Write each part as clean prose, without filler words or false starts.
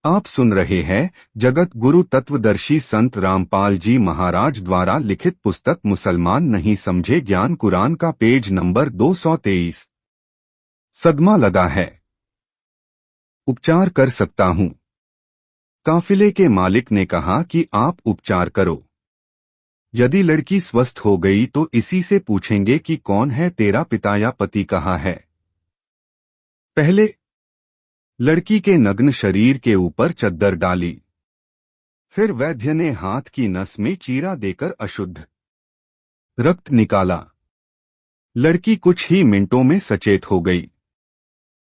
आप सुन रहे हैं जगत गुरु तत्वदर्शी संत रामपाल जी महाराज द्वारा लिखित पुस्तक मुसलमान नहीं समझे ज्ञान कुरान का पेज नंबर 223। सदमा लगा है। उपचार कर सकता हूँ। काफिले के मालिक ने कहा कि आप उपचार करो। यदि लड़की स्वस्थ हो गई तो इसी से पूछेंगे कि कौन है तेरा पिता या पति कहाँ है। पहले लड़की के नग्न शरीर के ऊपर चद्दर डाली। फिर वैद्य ने हाथ की नस में चीरा देकर अशुद्ध रक्त निकाला। लड़की कुछ ही मिनटों में सचेत हो गई।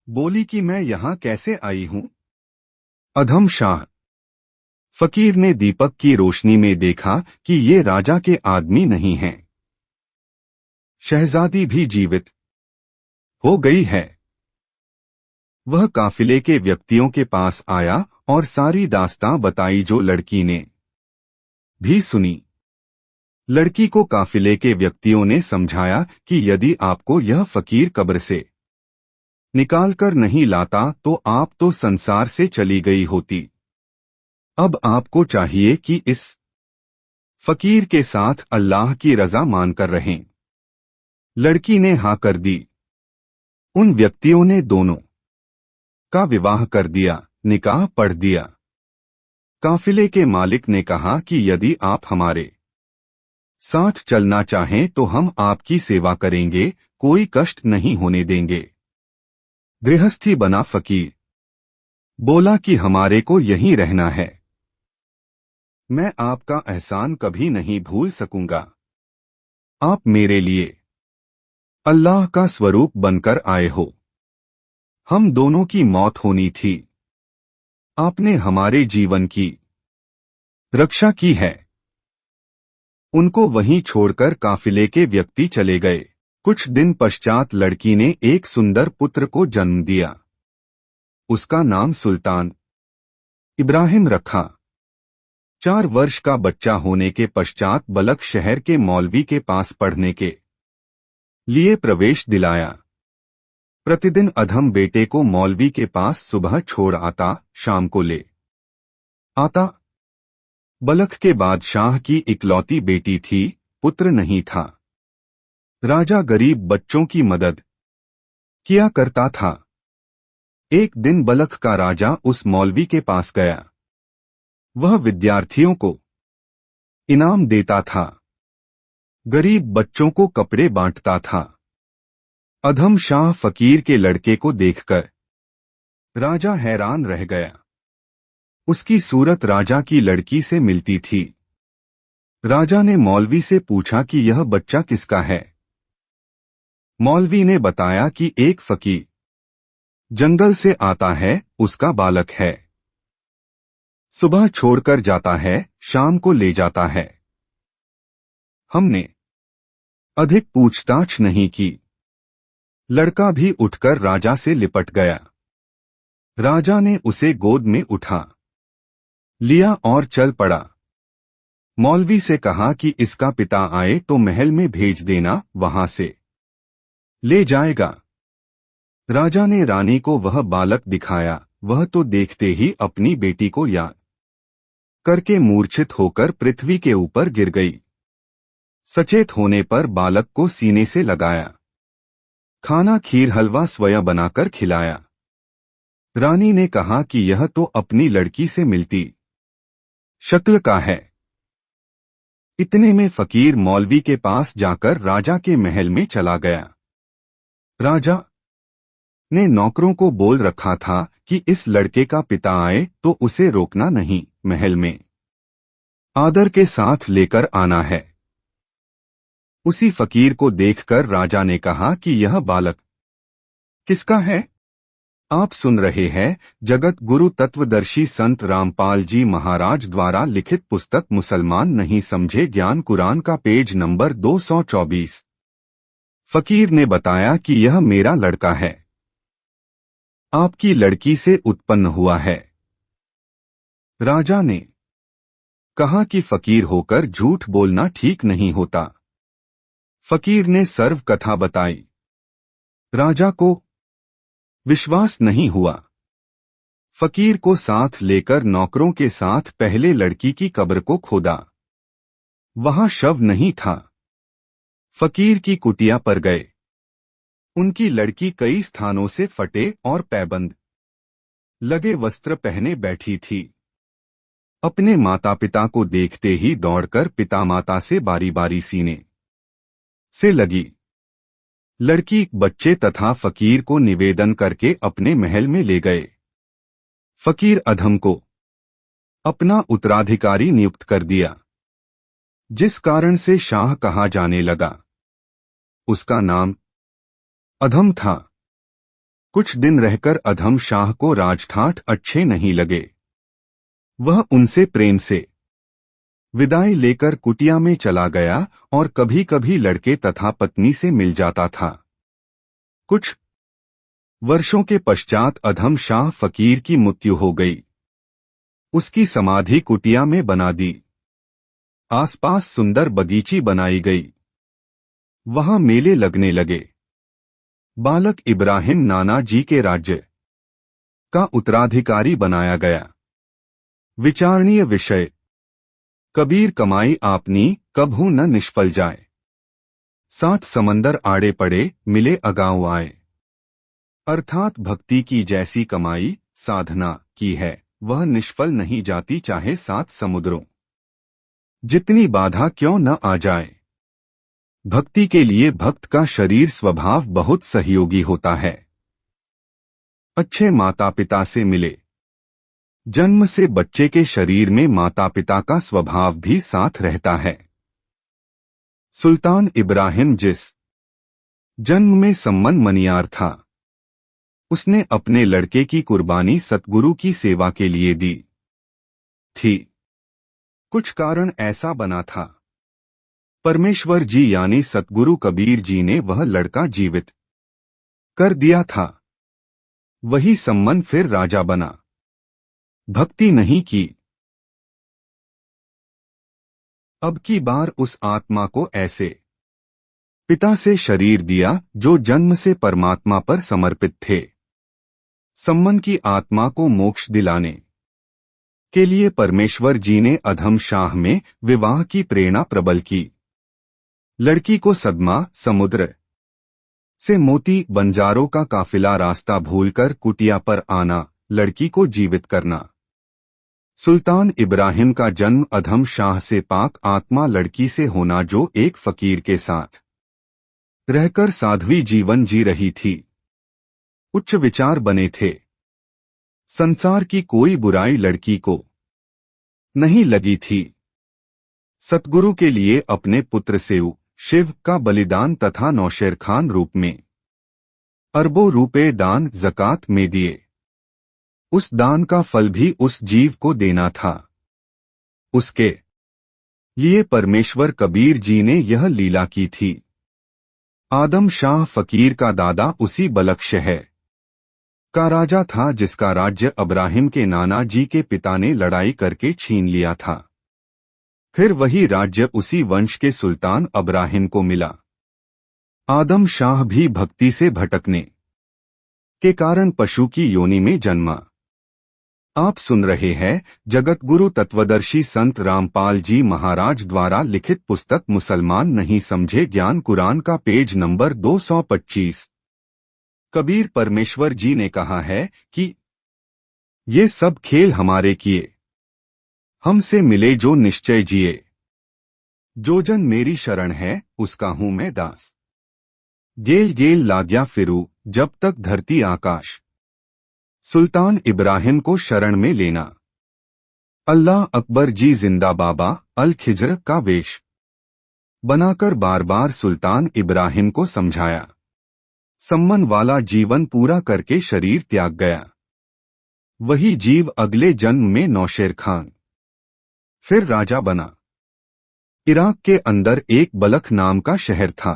बोली कि मैं यहां कैसे आई हूं। अधम शाह। फकीर ने दीपक की रोशनी में देखा कि ये राजा के आदमी नहीं हैं। शहजादी भी जीवित हो गई है। वह काफिले के व्यक्तियों के पास आया और सारी दास्तां बताई जो लड़की ने भी सुनी। लड़की को काफिले के व्यक्तियों ने समझाया कि यदि आपको यह फकीर कब्र से निकाल कर नहीं लाता तो आप तो संसार से चली गई होती। अब आपको चाहिए कि इस फकीर के साथ अल्लाह की रजा मानकर रहें। लड़की ने हाँ कर दी। उन व्यक्तियों ने दोनों का विवाह कर दिया, निकाह पढ़ दिया। काफिले के मालिक ने कहा कि यदि आप हमारे साथ चलना चाहें तो हम आपकी सेवा करेंगे, कोई कष्ट नहीं होने देंगे। गृहस्थी बना फकीर। बोला कि हमारे को यहीं रहना है। मैं आपका एहसान कभी नहीं भूल सकूंगा। आप मेरे लिए अल्लाह का स्वरूप बनकर आए हो। हम दोनों की मौत होनी थी। आपने हमारे जीवन की रक्षा की है। उनको वहीं छोड़कर काफिले के व्यक्ति चले गए। कुछ दिन पश्चात लड़की ने एक सुंदर पुत्र को जन्म दिया। उसका नाम सुल्तान इब्राहिम रखा। 4 वर्ष का बच्चा होने के पश्चात बलख शहर के मौलवी के पास पढ़ने के लिए प्रवेश दिलाया। प्रतिदिन अधम बेटे को मौलवी के पास सुबह छोड़ आता, शाम को ले आता। बलख के बादशाह की इकलौती बेटी थी, पुत्र नहीं था। राजा गरीब बच्चों की मदद किया करता था। एक दिन बलख का राजा उस मौलवी के पास गया। वह विद्यार्थियों को इनाम देता था, गरीब बच्चों को कपड़े बांटता था। अधम शाह फकीर के लड़के को देखकर राजा हैरान रह गया। उसकी सूरत राजा की लड़की से मिलती थी। राजा ने मौलवी से पूछा कि यह बच्चा किसका है। मौलवी ने बताया कि एक फकीर जंगल से आता है, उसका बालक है। सुबह छोड़कर जाता है, शाम को ले जाता है। हमने अधिक पूछताछ नहीं की। लड़का भी उठकर राजा से लिपट गया। राजा ने उसे गोद में उठा लिया और चल पड़ा। मौलवी से कहा कि इसका पिता आए तो महल में भेज देना, वहां से ले जाएगा। राजा ने रानी को वह बालक दिखाया। वह तो देखते ही अपनी बेटी को याद करके मूर्छित होकर पृथ्वी के ऊपर गिर गई। सचेत होने पर बालक को सीने से लगाया। खाना खीर हलवा स्वयं बनाकर खिलाया। रानी ने कहा कि यह तो अपनी लड़की से मिलती शक्ल का है। इतने में फकीर मौलवी के पास जाकर राजा के महल में चला गया। राजा ने नौकरों को बोल रखा था कि इस लड़के का पिता आए तो उसे रोकना नहीं, महल में आदर के साथ लेकर आना है। उसी फकीर को देखकर राजा ने कहा कि यह बालक किसका है। आप सुन रहे हैं जगत गुरु तत्वदर्शी संत रामपाल जी महाराज द्वारा लिखित पुस्तक मुसलमान नहीं समझे ज्ञान कुरान का पेज नंबर 224। फकीर ने बताया कि यह मेरा लड़का है, आपकी लड़की से उत्पन्न हुआ है। राजा ने कहा कि फकीर होकर झूठ बोलना ठीक नहीं होता। फकीर ने सर्व कथा बताई। राजा को विश्वास नहीं हुआ। फकीर को साथ लेकर नौकरों के साथ पहले लड़की की कब्र को खोदा। वहां शव नहीं था। फकीर की कुटिया पर गए। उनकी लड़की कई स्थानों से फटे और पैबंद लगे वस्त्र पहने बैठी थी। अपने माता पिता को देखते ही दौड़कर पिता माता से बारी बारी सीने से लगी। लड़की बच्चे तथा फकीर को निवेदन करके अपने महल में ले गए। फकीर अधम को अपना उत्तराधिकारी नियुक्त कर दिया, जिस कारण से शाह कहा जाने लगा। उसका नाम अधम था। कुछ दिन रहकर अधम शाह को राजठाट अच्छे नहीं लगे। वह उनसे प्रेम से विदाई लेकर कुटिया में चला गया और कभी कभी लड़के तथा पत्नी से मिल जाता था। कुछ वर्षों के पश्चात अधम शाह फकीर की मृत्यु हो गई। उसकी समाधि कुटिया में बना दी। आसपास सुंदर बगीची बनाई गई। वहां मेले लगने लगे। बालक इब्राहिम नाना जी के राज्य का उत्तराधिकारी बनाया गया। विचारणीय विषय। कबीर कमाई आपनी कभू न निष्फल जाए। 7 समंदर आड़े पड़े मिले अगाऊ आए। अर्थात भक्ति की जैसी कमाई साधना की है वह निष्फल नहीं जाती, चाहे 7 समुद्रों जितनी बाधा क्यों न आ जाए। भक्ति के लिए भक्त का शरीर स्वभाव बहुत सहयोगी होता है। अच्छे माता पिता से मिले। जन्म से बच्चे के शरीर में माता पिता का स्वभाव भी साथ रहता है। सुल्तान इब्राहिम जिस जन्म में सम्मन मनियार था, उसने अपने लड़के की कुर्बानी सतगुरु की सेवा के लिए दी थी। कुछ कारण ऐसा बना था, परमेश्वर जी यानी सतगुरु कबीर जी ने वह लड़का जीवित कर दिया था। वही सम्मन फिर राजा बना। भक्ति नहीं की। अब की बार उस आत्मा को ऐसे पिता से शरीर दिया जो जन्म से परमात्मा पर समर्पित थे। सम्मन की आत्मा को मोक्ष दिलाने के लिए परमेश्वर जी ने अधम शाह में विवाह की प्रेरणा प्रबल की। लड़की को सदमा समुद्र से मोती बंजारों का काफिला रास्ता भूलकर कुटिया पर आना, लड़की को जीवित करना। सुल्तान इब्राहिम का जन्म अधम शाह से पाक आत्मा लड़की से होना जो एक फकीर के साथ रहकर साध्वी जीवन जी रही थी। उच्च विचार बने थे। संसार की कोई बुराई लड़की को नहीं लगी थी। सतगुरु के लिए अपने पुत्र सेऊ शिव का बलिदान तथा नौशेर खान रूप में अरबों रुपए दान ज़कात में दिए। उस दान का फल भी उस जीव को देना था। उसके लिए परमेश्वर कबीर जी ने यह लीला की थी। आदम शाह फकीर का दादा उसी बलक्श है का राजा था जिसका राज्य इब्राहिम के नाना जी के पिता ने लड़ाई करके छीन लिया था। फिर वही राज्य उसी वंश के सुल्तान इब्राहिम को मिला। आदम शाह भी भक्ति से भटकने के कारण पशु की योनि में जन्मा। आप सुन रहे हैं जगत गुरु तत्वदर्शी संत रामपाल जी महाराज द्वारा लिखित पुस्तक मुसलमान नहीं समझे ज्ञान कुरान का पेज नंबर 225। कबीर परमेश्वर जी ने कहा है कि ये सब खेल हमारे किए, हमसे मिले जो निश्चय जिए। जो जन मेरी शरण है उसका हूं मैं दास। गेल गेल लाग्या फिरू जब तक धरती आकाश। सुल्तान इब्राहिम को शरण में लेना। अल्लाह अकबर जी जिंदा। बाबा अल खिजर का वेश बनाकर बार बार सुल्तान इब्राहिम को समझाया। सम्मन वाला जीवन पूरा करके शरीर त्याग गया। वही जीव अगले जन्म में नौशेर खान फिर राजा बना। इराक के अंदर एक बलख नाम का शहर था।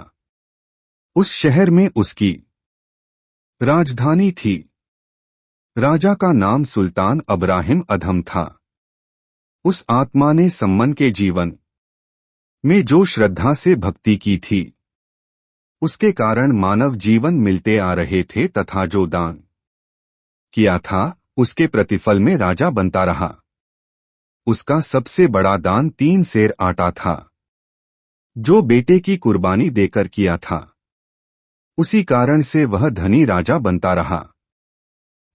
उस शहर में उसकी राजधानी थी। राजा का नाम सुल्तान इब्राहिम अधम था। उस आत्मा ने सम्मन के जीवन में जो श्रद्धा से भक्ति की थी, उसके कारण मानव जीवन मिलते आ रहे थे तथा जो दान किया था उसके प्रतिफल में राजा बनता रहा। उसका सबसे बड़ा दान 3 सेर आटा था, जो बेटे की कुर्बानी देकर किया था। उसी कारण से वह धनी राजा बनता रहा।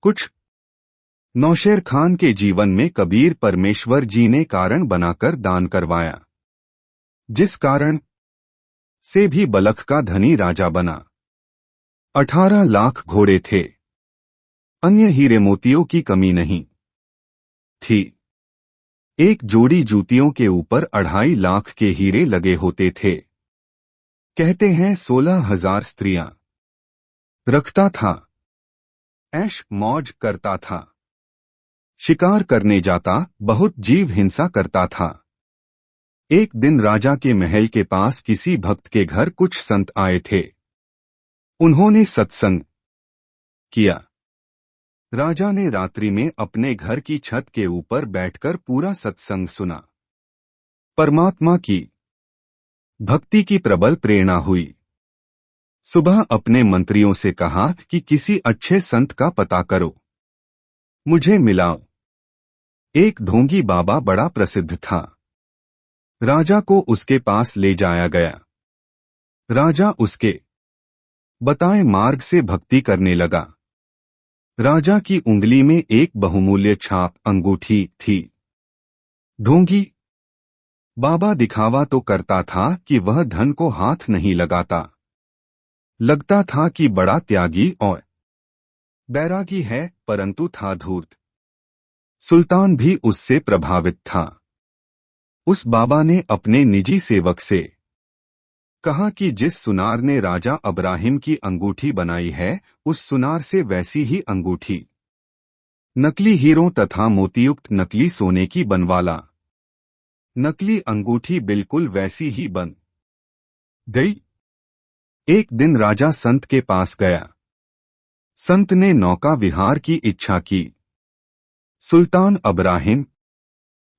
कुछ नौशेर खान के जीवन में कबीर परमेश्वर जी ने कारण बनाकर दान करवाया, जिस कारण से भी बलख का धनी राजा बना। 18 लाख घोड़े थे। अन्य हीरे मोतियों की कमी नहीं थी। एक जोड़ी जूतियों के ऊपर 2.5 लाख के हीरे लगे होते थे। कहते हैं 16,000 स्त्रियां रखता था। ऐश मौज करता था। शिकार करने जाता, बहुत जीव हिंसा करता था। एक दिन राजा के महल के पास किसी भक्त के घर कुछ संत आए थे। उन्होंने सत्संग किया। राजा ने रात्रि में अपने घर की छत के ऊपर बैठकर पूरा सत्संग सुना। परमात्मा की भक्ति की प्रबल प्रेरणा हुई। सुबह अपने मंत्रियों से कहा कि किसी अच्छे संत का पता करो, मुझे मिलाओ। एक ढोंगी बाबा बड़ा प्रसिद्ध था। राजा को उसके पास ले जाया गया। राजा उसके बताए मार्ग से भक्ति करने लगा। राजा की उंगली में एक बहुमूल्य छाप अंगूठी थी। ढोंगी बाबा दिखावा तो करता था कि वह धन को हाथ नहीं लगाता। लगता था कि बड़ा त्यागी और बैरागी है, परंतु था धूर्त। सुल्तान भी उससे प्रभावित था। उस बाबा ने अपने निजी सेवक से कहा कि जिस सुनार ने राजा अब्राहिम की अंगूठी बनाई है, उस सुनार से वैसी ही अंगूठी नकली हीरों तथा मोतीयुक्त नकली सोने की बनवाला। नकली अंगूठी बिल्कुल वैसी ही बन गई। एक दिन राजा संत के पास गया। संत ने नौका विहार की इच्छा की। सुल्तान अब्राहिम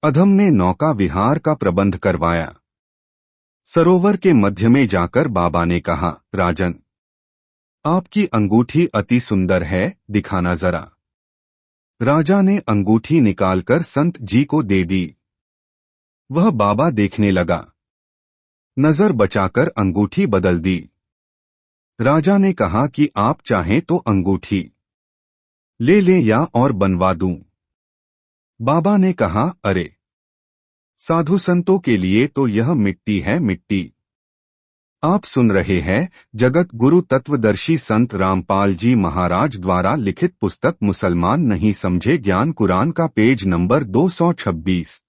अधम ने नौका विहार का प्रबंध करवाया। सरोवर के मध्य में जाकर बाबा ने कहा, राजन, आपकी अंगूठी अति सुंदर है, दिखाना जरा। राजा ने अंगूठी निकालकर संत जी को दे दी। वह बाबा देखने लगा। नजर बचाकर अंगूठी बदल दी। राजा ने कहा कि आप चाहें तो अंगूठी ले लें या और बनवा दूं। बाबा ने कहा, अरे, साधु संतों के लिए तो यह मिट्टी है, मिट्टी। आप सुन रहे हैं जगत गुरु तत्वदर्शी संत रामपाल जी महाराज द्वारा लिखित पुस्तक मुसलमान नहीं समझे ज्ञान कुरान का पेज नंबर 226।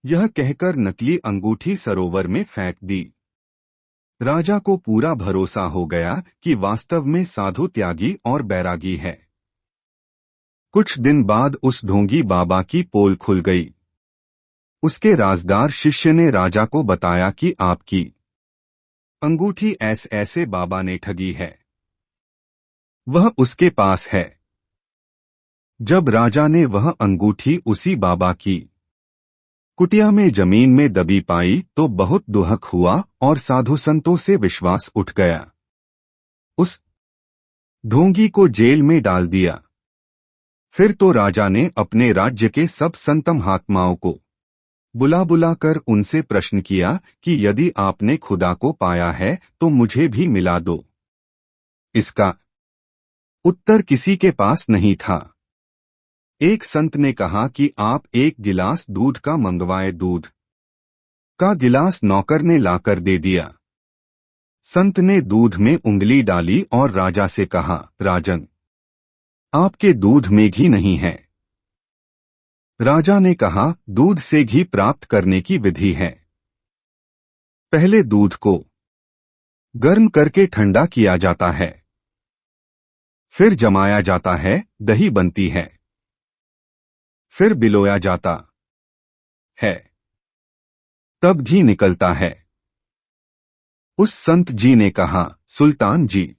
यह कहकर नकली अंगूठी सरोवर में फेंक दी। राजा को पूरा भरोसा हो गया कि वास्तव में साधु त्यागी और बैरागी है। कुछ दिन बाद उस ढोंगी बाबा की पोल खुल गई। उसके राजदार शिष्य ने राजा को बताया कि आपकी अंगूठी ऐसे बाबा ने ठगी है, वह उसके पास है। जब राजा ने वह अंगूठी उसी बाबा की कुटिया में जमीन में दबी पाई तो बहुत दुहक हुआ और साधु संतों से विश्वास उठ गया। उस ढोंगी को जेल में डाल दिया। फिर तो राजा ने अपने राज्य के सब संत महात्माओं को बुलाकर उनसे प्रश्न किया कि यदि आपने खुदा को पाया है तो मुझे भी मिला दो। इसका उत्तर किसी के पास नहीं था। एक संत ने कहा कि आप एक गिलास दूध का मंगवाए। दूध का गिलास नौकर ने लाकर दे दिया। संत ने दूध में उंगली डाली और राजा से कहा, राजन, आपके दूध में घी नहीं है। राजा ने कहा, दूध से घी प्राप्त करने की विधि है। पहले दूध को गर्म करके ठंडा किया जाता है, फिर जमाया जाता है, दही बनती है, फिर बिलोया जाता है, तब घी निकलता है। उस संत जी ने कहा, सुल्तान जी,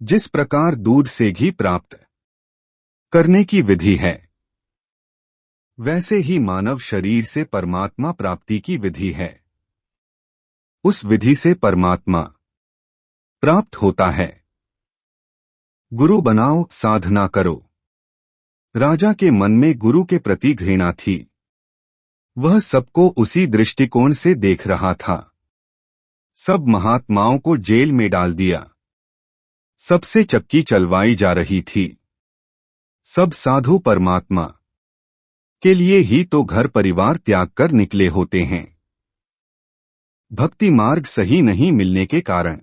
जिस प्रकार दूध से घी प्राप्त करने की विधि है, वैसे ही मानव शरीर से परमात्मा प्राप्ति की विधि है। उस विधि से परमात्मा प्राप्त होता है। गुरु बनाओ, साधना करो। राजा के मन में गुरु के प्रति घृणा थी। वह सबको उसी दृष्टिकोण से देख रहा था। सब महात्माओं को जेल में डाल दिया। सबसे चक्की चलवाई जा रही थी। सब साधु परमात्मा के लिए ही तो घर परिवार त्याग कर निकले होते हैं। भक्ति मार्ग सही नहीं मिलने के कारण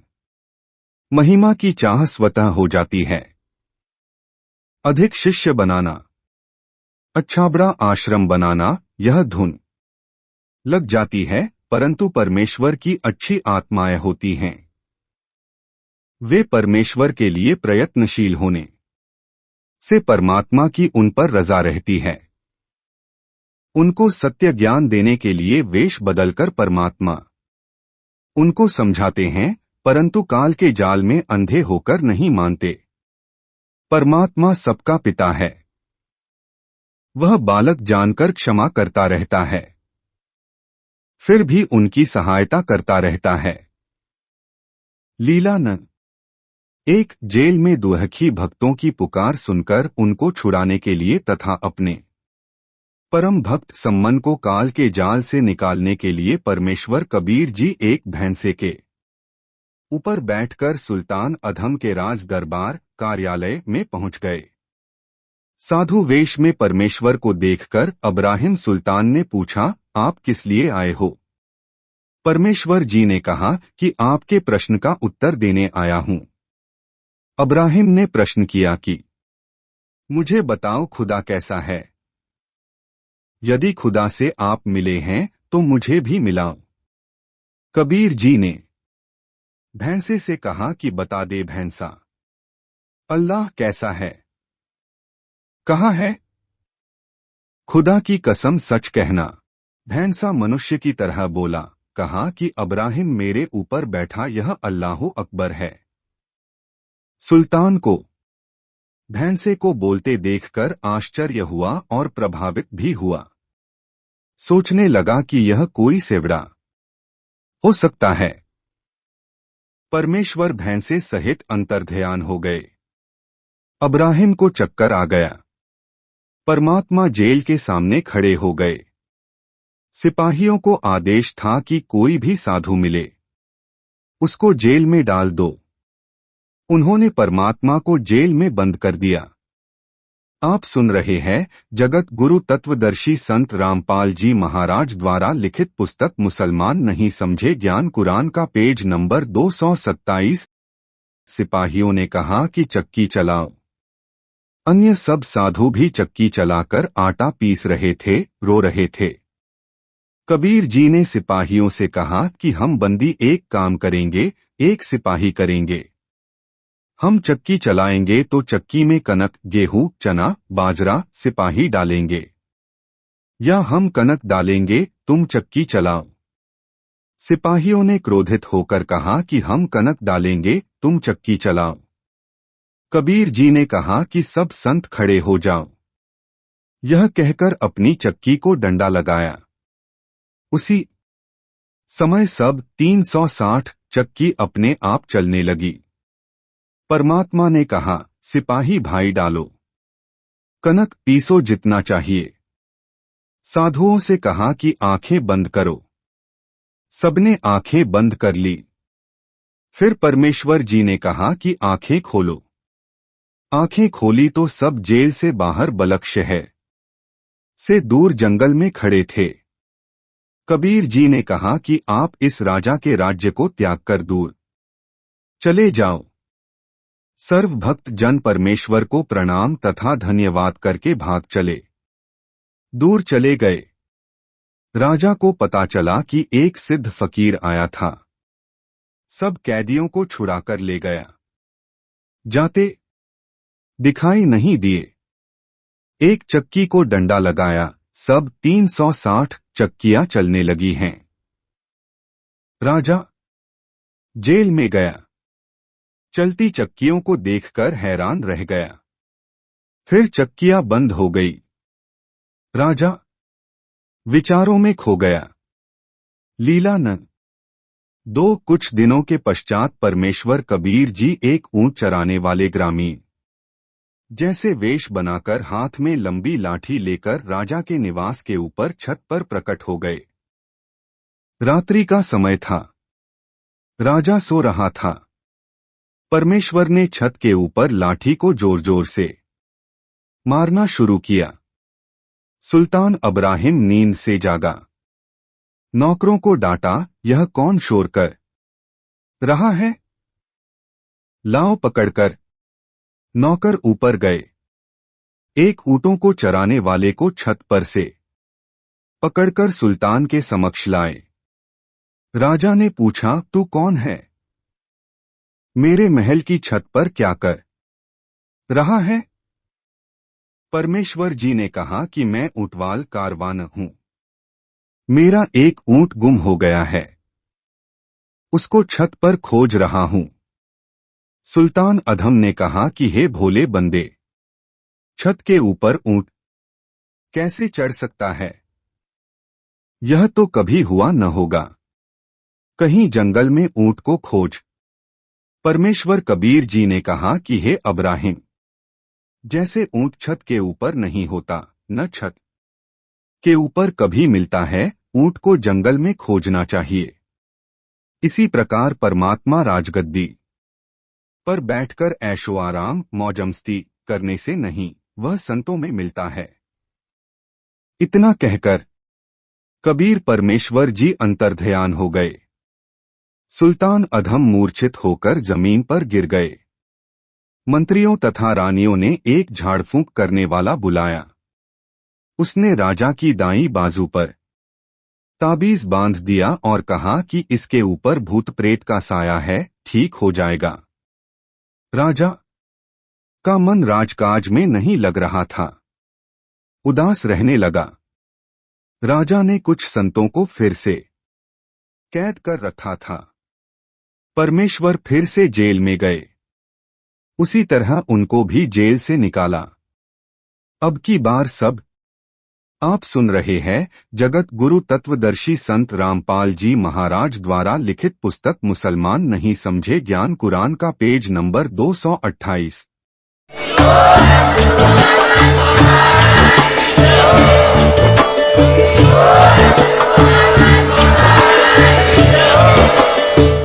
महिमा की चाह स्वतः हो जाती है। अधिक शिष्य बनाना, अच्छा बड़ा आश्रम बनाना, यह धुन लग जाती है, परंतु परमेश्वर की अच्छी आत्माएं होती हैं। वे परमेश्वर के लिए प्रयत्नशील होने से परमात्मा की उन पर रजा रहती है। उनको सत्य ज्ञान देने के लिए वेश बदलकर परमात्मा उनको समझाते हैं, परंतु काल के जाल में अंधे होकर नहीं मानते। परमात्मा सबका पिता है। वह बालक जानकर क्षमा करता रहता है, फिर भी उनकी सहायता करता रहता है। लीलानंद एक जेल में दुखी भक्तों की पुकार सुनकर उनको छुड़ाने के लिए तथा अपने परम भक्त सम्मन को काल के जाल से निकालने के लिए परमेश्वर कबीर जी एक भैंसे के ऊपर बैठकर सुल्तान अधम के राज दरबार कार्यालय में पहुंच गए। साधु वेश में परमेश्वर को देखकर अब्राहिम सुल्तान ने पूछा, आप किस लिए आए हो? परमेश्वर जी ने कहा कि आपके प्रश्न का उत्तर देने आया हूं। अब्राहिम ने प्रश्न किया कि मुझे बताओ खुदा कैसा है? यदि खुदा से आप मिले हैं तो मुझे भी मिलाओ। कबीर जी ने भैंसे से कहा कि बता दे भैंसा, अल्लाह कैसा है? कहाँ है? खुदा की कसम सच कहना। भैंसा मनुष्य की तरह बोला, कहा कि अब्राहिम मेरे ऊपर बैठा यह अल्लाहु अकबर है। सुल्तान को भैंसे को बोलते देखकर आश्चर्य हुआ और प्रभावित भी हुआ। सोचने लगा कि यह कोई सेवड़ा हो सकता है। परमेश्वर भैंसे सहित अंतर्ध्यान हो गए। अब्राहिम को चक्कर आ गया। परमात्मा जेल के सामने खड़े हो गए। सिपाहियों को आदेश था कि कोई भी साधु मिले उसको जेल में डाल दो। उन्होंने परमात्मा को जेल में बंद कर दिया। आप सुन रहे हैं जगत गुरु तत्वदर्शी संत रामपाल जी महाराज द्वारा लिखित पुस्तक मुसलमान नहीं समझे ज्ञान कुरान का पेज नंबर 227। सिपाहियों ने कहा कि चक्की चलाओ। अन्य सब साधु भी चक्की चलाकर आटा पीस रहे थे, रो रहे थे। कबीर जी ने सिपाहियों से कहा कि हम बंदी एक काम करेंगे, एक सिपाही करेंगे। हम चक्की चलाएंगे तो चक्की में कनक, गेहूं, चना, बाजरा सिपाही डालेंगे, या हम कनक डालेंगे, तुम चक्की चलाओ। सिपाहियों ने क्रोधित होकर कहा कि हम कनक डालेंगे, तुम चक्की चलाओ। कबीर जी ने कहा कि सब संत खड़े हो जाओ। यह कहकर अपनी चक्की को डंडा लगाया। उसी समय सब 360 चक्की अपने आप चलने लगी। परमात्मा ने कहा, सिपाही भाई डालो, कनक पीसो जितना चाहिए। साधुओं से कहा कि आंखें बंद करो। सबने आंखें बंद कर ली। फिर परमेश्वर जी ने कहा कि आंखें खोलो। आंखें खोली तो सब जेल से बाहर बलक शहर से दूर जंगल में खड़े थे। कबीर जी ने कहा कि आप इस राजा के राज्य को त्याग कर दूर चले जाओ। सर्व भक्त जन परमेश्वर को प्रणाम तथा धन्यवाद करके भाग चले, दूर चले गए। राजा को पता चला कि एक सिद्ध फकीर आया था। सब कैदियों को छुड़ाकर ले गया। जाते दिखाई नहीं दिए। एक चक्की को डंडा लगाया, सब 360 चक्कियां चलने लगी हैं। राजा जेल में गया। चलती चक्कियों को देखकर हैरान रह गया। फिर चक्कियां बंद हो गई। राजा विचारों में खो गया। लीलानंद कुछ दिनों के पश्चात परमेश्वर कबीर जी एक ऊंट चराने वाले ग्रामीण जैसे वेश बनाकर हाथ में लंबी लाठी लेकर राजा के निवास के ऊपर छत पर प्रकट हो गए। रात्रि का समय था। राजा सो रहा था। परमेश्वर ने छत के ऊपर लाठी को जोर जोर से मारना शुरू किया। सुल्तान अब्राहिम नींद से जागा। नौकरों को डांटा, यह कौन शोर कर रहा है? लाओ पकड़कर। नौकर ऊपर गए। एक ऊँटों को चराने वाले को छत पर से पकड़कर सुल्तान के समक्ष लाए। राजा ने पूछा, तू कौन है? मेरे महल की छत पर क्या कर रहा है? परमेश्वर जी ने कहा कि मैं ऊंटवाल कारवान हूं। मेरा एक ऊंट गुम हो गया है, उसको छत पर खोज रहा हूं। सुल्तान अधम ने कहा कि हे भोले बंदे, छत के ऊपर ऊंट कैसे चढ़ सकता है? यह तो कभी हुआ न होगा। कहीं जंगल में ऊंट को खोज। परमेश्वर कबीर जी ने कहा कि हे अब्राहिम, जैसे ऊंट छत के ऊपर नहीं होता, न छत के ऊपर कभी मिलता है, ऊंट को जंगल में खोजना चाहिए। इसी प्रकार परमात्मा राजगद्दी पर बैठकर ऐशो आराम मौजमस्ती करने से नहीं, वह संतों में मिलता है। इतना कहकर कबीर परमेश्वर जी अंतर्ध्यान हो गए। सुल्तान अधम मूर्छित होकर जमीन पर गिर गए। मंत्रियों तथा रानियों ने एक झाड़फूंक करने वाला बुलाया। उसने राजा की दाईं बाजू पर ताबीज बांध दिया और कहा कि इसके ऊपर भूत प्रेत का साया है, ठीक हो जाएगा। राजा का मन राजकाज में नहीं लग रहा था, उदास रहने लगा। राजा ने कुछ संतों को फिर से कैद कर रखा था। परमेश्वर फिर से जेल में गए। उसी तरह उनको भी जेल से निकाला। अब की बार सब आप सुन रहे हैं जगत गुरु तत्वदर्शी संत रामपाल जी महाराज द्वारा लिखित पुस्तक मुसलमान नहीं समझे ज्ञान कुरान का पेज नंबर 228।